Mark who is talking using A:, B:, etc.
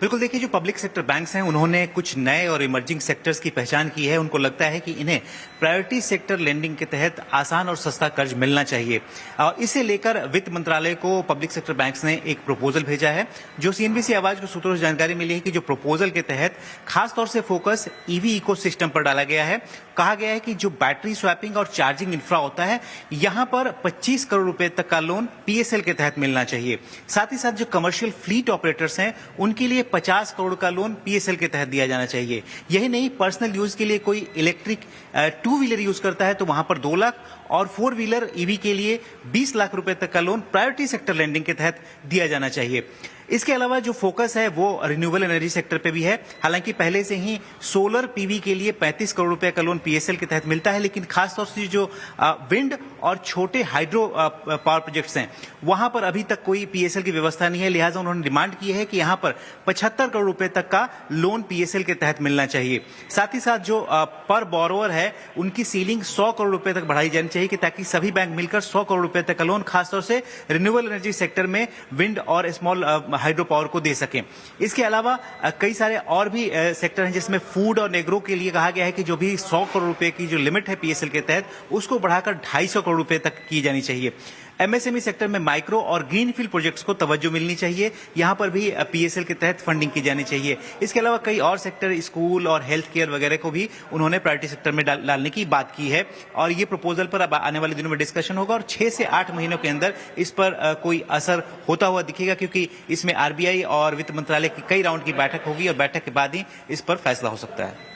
A: बिल्कुल, देखिए जो पब्लिक सेक्टर बैंक्स हैं उन्होंने कुछ नए और इमर्जिंग सेक्टर्स की पहचान की है। उनको लगता है कि इन्हें प्रायोरिटी सेक्टर लेंडिंग के तहत आसान और सस्ता कर्ज मिलना चाहिए। इसे लेकर वित्त मंत्रालय को पब्लिक सेक्टर बैंक्स ने एक प्रपोजल भेजा है। जो सीएनबीसी आवाज को सूत्रों से जानकारी मिली है कि जो प्रपोजल के तहत खासतौर से फोकस ईवी इकोसिस्टम पर डाला गया है। कहा गया है कि जो बैटरी स्वैपिंग और चार्जिंग इंफ्रा होता है, यहां पर 25 करोड़ रुपए तक का लोन पीएसएल के तहत मिलना चाहिए। साथ ही साथ जो कमर्शियल फ्लीट ऑपरेटर्स हैं उनके लिए 50 करोड़ का लोन पीएसएल के तहत दिया जाना चाहिए। यही नहीं, पर्सनल यूज के लिए कोई इलेक्ट्रिक 2 व्हीलर यूज करता है तो वहां पर 2 लाख और 4 व्हीलर ईवी के लिए 20 लाख रुपए तक का लोन प्रायोरिटी सेक्टर लेंडिंग के तहत दिया जाना चाहिए। इसके अलावा जो फोकस है वो रिन्यूएबल एनर्जी सेक्टर पे भी है। हालांकि पहले से ही सोलर पीवी के लिए 35 करोड़ रुपए का लोन पीएसएल के तहत मिलता है, लेकिन खासतौर से जो विंड और छोटे हाइड्रो पावर प्रोजेक्ट्स हैं वहां पर अभी तक कोई पीएसएल की व्यवस्था नहीं है। लिहाजा उन्होंने डिमांड की है कि यहां पर 75 करोड़ रुपए तक का लोन पीएसएल के तहत मिलना चाहिए। साथ ही साथ जो पर बोरोवर है उनकी सीलिंग 100 करोड़ रुपए तक बढ़ाई जानी चाहिए कि ताकि सभी बैंक मिलकर 100 करोड़ रुपए तक का लोन खासतौर से रिन्यूएबल एनर्जी सेक्टर में विंड और स्मॉल हाइड्रो पावर को दे सकें। इसके अलावा कई सारे और भी सेक्टर हैं जिसमें फूड और नेग्रो के लिए कहा गया है कि जो भी 100 करोड़ रुपए की जो लिमिट है पीएसएल के तहत उसको बढ़ाकर 250 करोड़ रुपए तक की जानी चाहिए। एमएसएमई सेक्टर में माइक्रो और ग्रीनफील्ड प्रोजेक्ट्स को तवज्जो मिलनी चाहिए। यहां पर भी पीएसएल के तहत फंडिंग की जानी चाहिए। इसके अलावा कई और सेक्टर, स्कूल और हेल्थ केयर वगैरह को भी उन्होंने प्रायोरिटी सेक्टर में डालने की बात की है और ये प्रपोजल पर अब आने वाले दिनों में डिस्कशन होगा और 6 से 8 महीनों के अंदर इस पर कोई असर होता हुआ दिखेगा, क्योंकि इसमें आरबीआई और वित्त मंत्रालय की कई राउंड की बैठक होगी और बैठक के बाद ही इस पर फैसला हो सकता है।